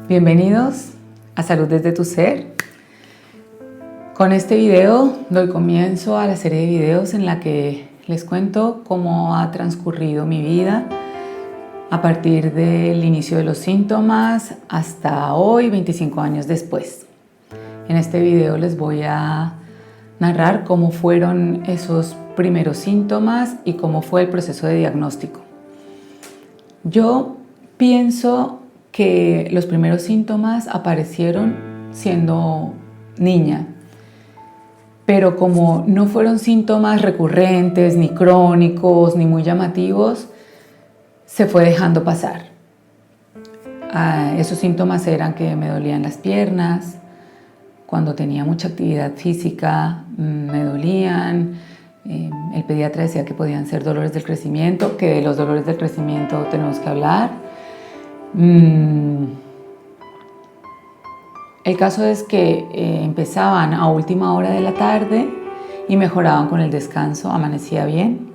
Bienvenidos a Salud desde tu Ser. Con este video doy comienzo a la serie de videos en la que les cuento cómo ha transcurrido mi vida a partir del inicio de los síntomas hasta hoy, 25 años después. En este video les voy a narrar cómo fueron esos primeros síntomas y cómo fue el proceso de diagnóstico. Yo pienso que los primeros síntomas aparecieron siendo niña, pero como no fueron síntomas recurrentes, ni crónicos, ni muy llamativos, se fue dejando pasar. Esos síntomas eran que me dolían las piernas, cuando tenía mucha actividad física me dolían. El pediatra decía que podían ser dolores del crecimiento, que de los dolores del crecimiento tenemos que hablar. El caso es que empezaban a última hora de la tarde y mejoraban con el descanso, amanecía bien.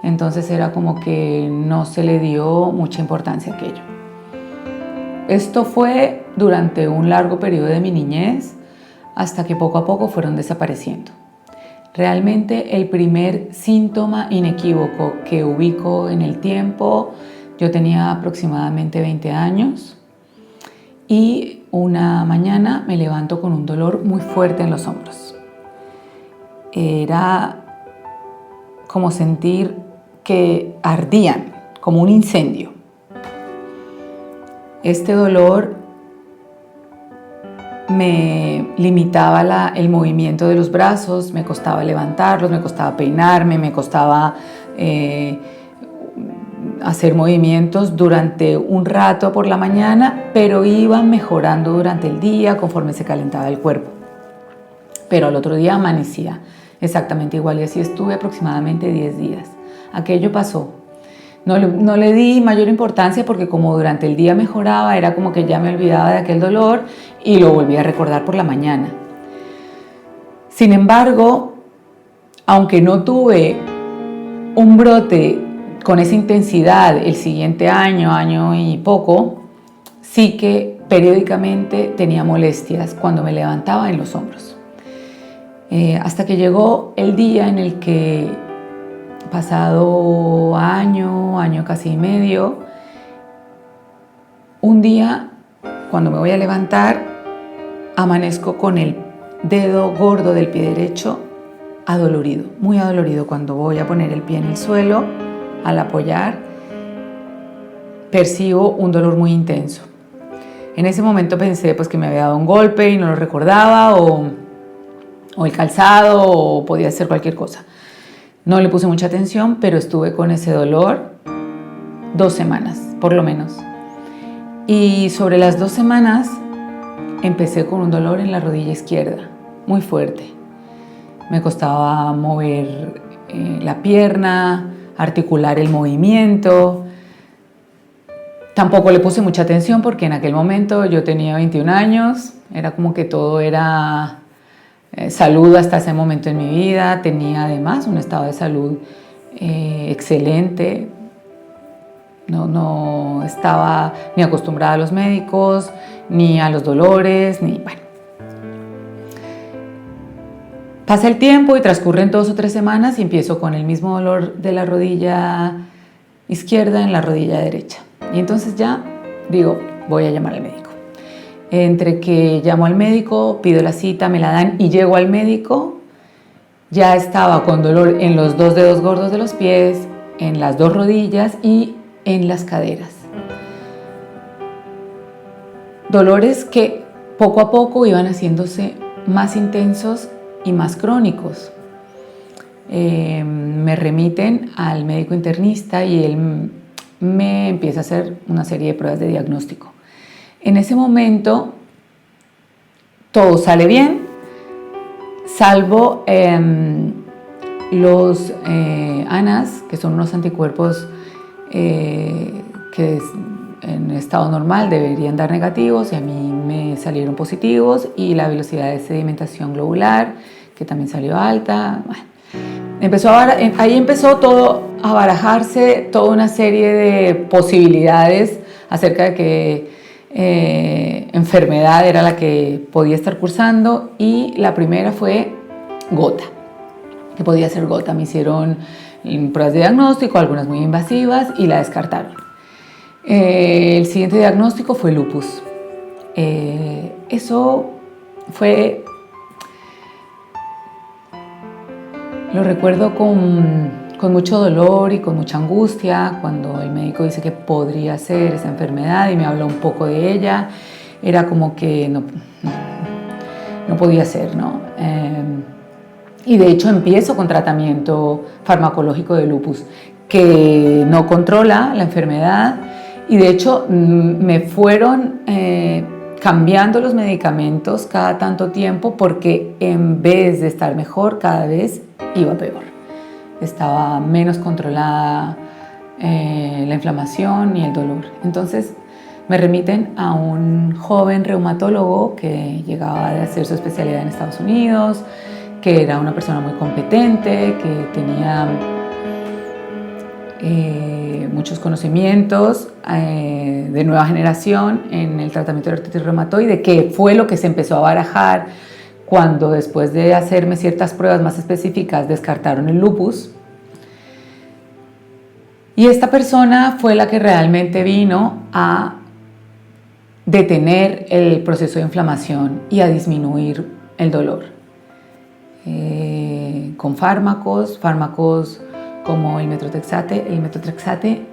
Entonces era como que no se le dio mucha importancia a aquello. Esto fue durante un largo periodo de mi niñez, hasta que poco a poco fueron desapareciendo. Realmente el primer síntoma inequívoco que ubico en el tiempo, yo tenía aproximadamente 20 años y una mañana me levanto con un dolor muy fuerte en los hombros. Era como sentir que ardían, como un incendio. Este dolor me limitaba el movimiento de los brazos, me costaba levantarlos, me costaba peinarme, me costaba hacer movimientos durante un rato por la mañana, pero iban mejorando durante el día conforme se calentaba el cuerpo. Pero al otro día amanecía exactamente igual y así estuve aproximadamente 10 días. Aquello pasó. No le di mayor importancia porque como durante el día mejoraba, era como que ya me olvidaba de aquel dolor y lo volví a recordar por la mañana. Sin embargo, aunque no tuve un brote con esa intensidad el siguiente año y poco, sí que periódicamente tenía molestias cuando me levantaba en los hombros. Hasta que llegó el día en el que, pasado año casi y medio, un día cuando me voy a levantar, amanezco con el dedo gordo del pie derecho adolorido, muy adolorido. Cuando voy a poner el pie en el suelo, al apoyar, percibo un dolor muy intenso. En ese momento pensé pues que me había dado un golpe y no lo recordaba, o el calzado, o podía ser cualquier cosa. No le puse mucha atención, pero estuve con ese dolor 2 semanas, por lo menos. Y sobre las 2 semanas empecé con un dolor en la rodilla izquierda, muy fuerte. Me costaba mover la pierna, articular el movimiento. Tampoco le puse mucha atención porque en aquel momento yo tenía 21 años, era como que todo era salud hasta ese momento en mi vida. Tenía además un estado de salud excelente. No estaba ni acostumbrada a los médicos, ni a los dolores, bueno. Pasa el tiempo y transcurren 2 o 3 semanas y empiezo con el mismo dolor de la rodilla izquierda en la rodilla derecha. Y entonces ya digo, voy a llamar al médico. Entre que llamo al médico, pido la cita, me la dan y llego al médico, ya estaba con dolor en los 2 dedos gordos de los pies, en las 2 rodillas y en las caderas. Dolores que poco a poco iban haciéndose más intensos y más crónicos. Me remiten al médico internista y él me empieza a hacer una serie de pruebas de diagnóstico. En ese momento todo sale bien, salvo los ANAs, que son unos anticuerpos que en estado normal deberían dar negativos y a mí me salieron positivos, y la velocidad de sedimentación globular, que también salió alta. Bueno, ahí empezó todo a barajarse, toda una serie de posibilidades acerca de qué enfermedad era la que podía estar cursando, y la primera fue gota, que podía ser gota. Me hicieron pruebas de diagnóstico, algunas muy invasivas, y la descartaron. El siguiente diagnóstico fue lupus. Eso fue, lo recuerdo con mucho dolor y con mucha angustia cuando el médico dice que podría ser esa enfermedad y me habló un poco de ella. Era como que no podía ser, ¿no? Y de hecho empiezo con tratamiento farmacológico de lupus que no controla la enfermedad, y de hecho me fueron cambiando los medicamentos cada tanto tiempo, porque en vez de estar mejor cada vez iba peor. Estaba menos controlada la inflamación y el dolor. Entonces me remiten a un joven reumatólogo que llegaba de hacer su especialidad en Estados Unidos, que era una persona muy competente, que tenía muchos conocimientos de nueva generación en el tratamiento de artritis reumatoide, que fue lo que se empezó a barajar cuando, después de hacerme ciertas pruebas más específicas, descartaron el lupus. Y esta persona fue la que realmente vino a detener el proceso de inflamación y a disminuir el dolor. Con fármacos como el metotrexate. El metotrexate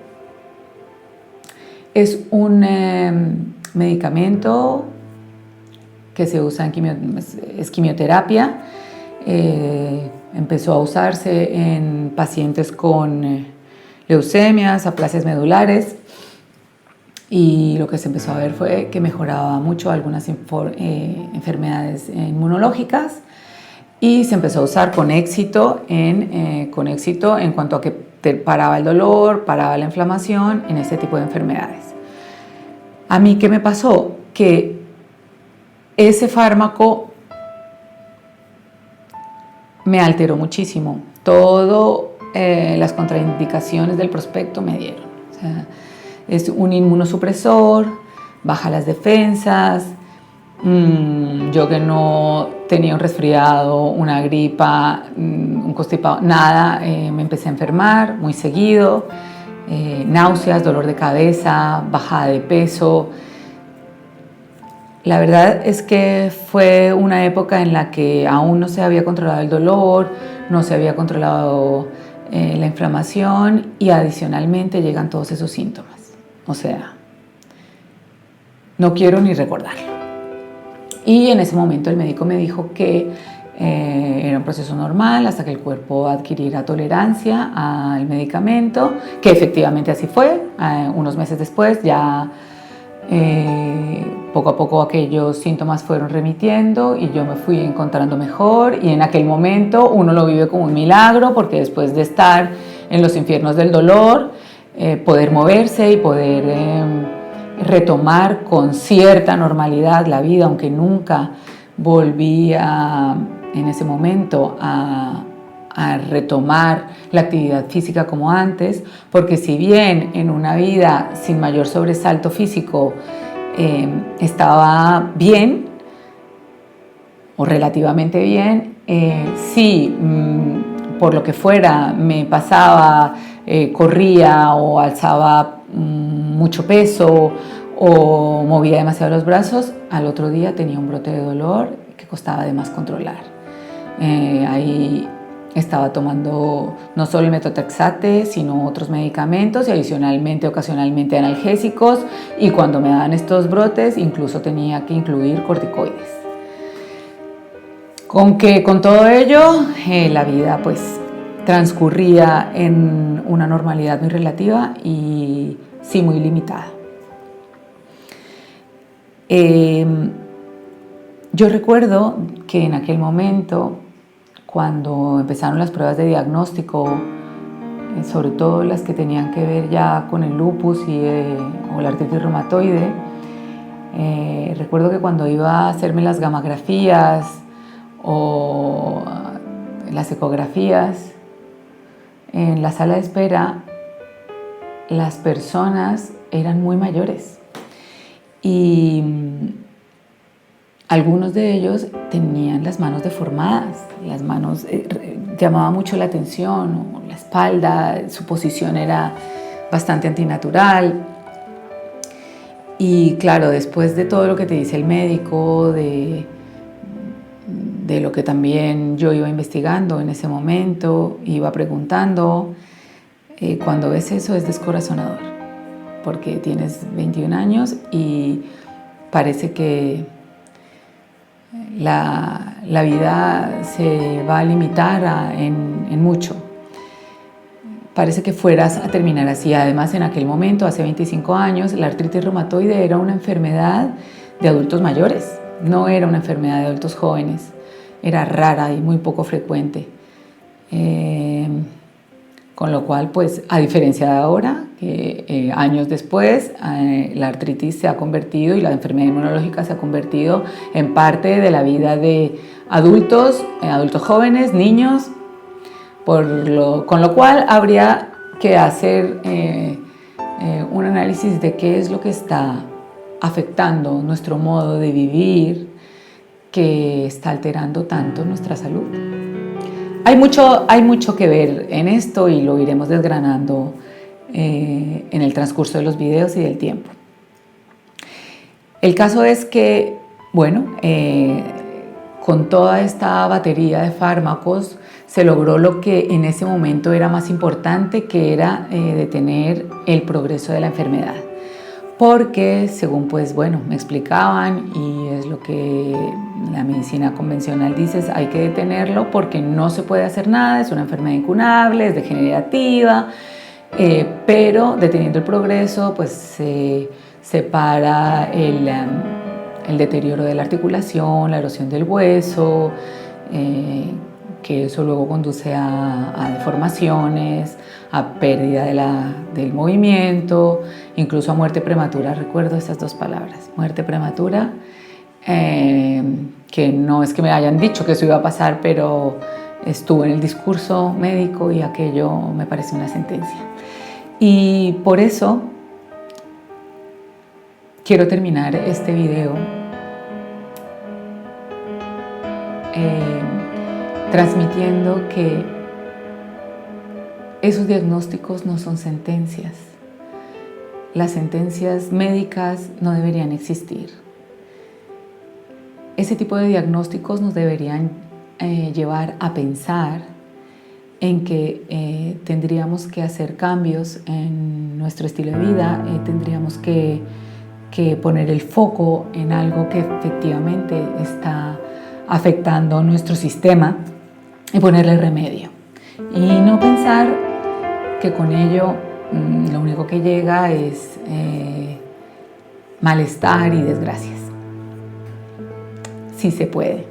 es un medicamento que se usa es quimioterapia. Empezó a usarse en pacientes con leucemias, aplasias medulares, y lo que se empezó a ver fue que mejoraba mucho algunas enfermedades inmunológicas, y se empezó a usar con éxito en cuanto a que paraba el dolor, paraba la inflamación en este tipo de enfermedades. ¿A mí qué me pasó? Que ese fármaco me alteró muchísimo. Todas las contraindicaciones del prospecto me dieron. O sea, es un inmunosupresor, baja las defensas. Yo que no tenía un resfriado, una gripa, un constipado, nada, me empecé a enfermar muy seguido, náuseas, dolor de cabeza, bajada de peso. La verdad es que fue una época en la que aún no se había controlado el dolor, no se había controlado la inflamación, y adicionalmente llegan todos esos síntomas. O sea, no quiero ni recordarlo. Y en ese momento el médico me dijo que era un proceso normal hasta que el cuerpo adquiriera tolerancia al medicamento, que efectivamente así fue. Unos meses después ya poco a poco aquellos síntomas fueron remitiendo y yo me fui encontrando mejor, y en aquel momento uno lo vive como un milagro, porque después de estar en los infiernos del dolor, poder moverse y poder retomar con cierta normalidad la vida, aunque nunca volví en ese momento a retomar la actividad física como antes, porque si bien en una vida sin mayor sobresalto físico estaba bien o relativamente bien, si por lo que fuera me pasaba, corría o alzaba mucho peso o movía demasiado los brazos, al otro día tenía un brote de dolor que costaba de más controlar. Ahí estaba tomando no solo el metotrexate, sino otros medicamentos y adicionalmente, ocasionalmente analgésicos, y cuando me daban estos brotes incluso tenía que incluir corticoides. Con todo ello, la vida pues transcurría en una normalidad muy relativa y sí muy limitada. Yo recuerdo que en aquel momento, cuando empezaron las pruebas de diagnóstico sobre todo las que tenían que ver ya con el lupus o la artritis reumatoide. Recuerdo que cuando iba a hacerme las gamografías o las ecografías, en la sala de espera las personas eran muy mayores y algunos de ellos tenían las manos deformadas, las manos llamaba mucho la atención, o la espalda, su posición era bastante antinatural. Y claro, después de todo lo que te dice el médico, de lo que también yo iba investigando en ese momento, iba preguntando, cuando ves eso es descorazonador, porque tienes 21 años y parece que la vida se va a limitar en mucho. Parece que fueras a terminar así. Además, en aquel momento, hace 25 años, la artritis reumatoide era una enfermedad de adultos mayores, no era una enfermedad de adultos jóvenes. Era rara y muy poco frecuente. Con lo cual, pues, a diferencia de ahora, que años después, la artritis se ha convertido y la enfermedad inmunológica se ha convertido en parte de la vida de adultos, adultos jóvenes, niños, con lo cual habría que hacer un análisis de qué es lo que está afectando nuestro modo de vivir, que está alterando tanto nuestra salud. Hay mucho que ver en esto y lo iremos desgranando en el transcurso de los videos y del tiempo. El caso es que, bueno, con toda esta batería de fármacos se logró lo que en ese momento era más importante, que era detener el progreso de la enfermedad. Porque, según pues, bueno, me explicaban, y es lo que la medicina convencional dice, hay que detenerlo porque no se puede hacer nada, es una enfermedad incurable, es degenerativa, pero deteniendo el progreso, pues se para el deterioro de la articulación, la erosión del hueso, que eso luego conduce a deformaciones, a pérdida del movimiento, incluso a muerte prematura. Recuerdo estas dos palabras, muerte prematura, que no es que me hayan dicho que eso iba a pasar, pero estuvo en el discurso médico y aquello me pareció una sentencia. Y por eso quiero terminar este video transmitiendo que esos diagnósticos no son sentencias. Las sentencias médicas no deberían existir. Ese tipo de diagnósticos nos deberían llevar a pensar en que tendríamos que hacer cambios en nuestro estilo de vida, tendríamos que poner el foco en algo que efectivamente está afectando nuestro sistema y ponerle remedio. Y no pensar que con ello lo único que llega es malestar y desgracias. Sí se puede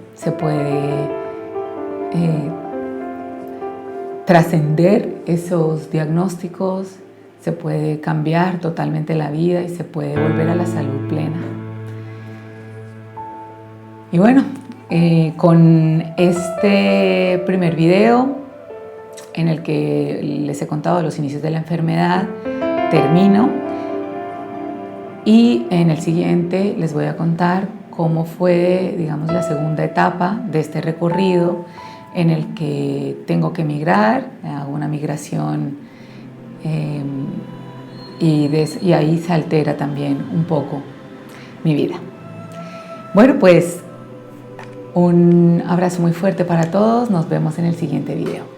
trascender esos diagnósticos, se puede cambiar totalmente la vida y se puede volver a la salud plena. Y bueno, con este primer video en el que les he contado los inicios de la enfermedad, termino, y en el siguiente les voy a contar cómo fue, digamos, la segunda etapa de este recorrido en el que tengo que migrar, hago una migración y ahí se altera también un poco mi vida. Bueno, pues un abrazo muy fuerte para todos, nos vemos en el siguiente video.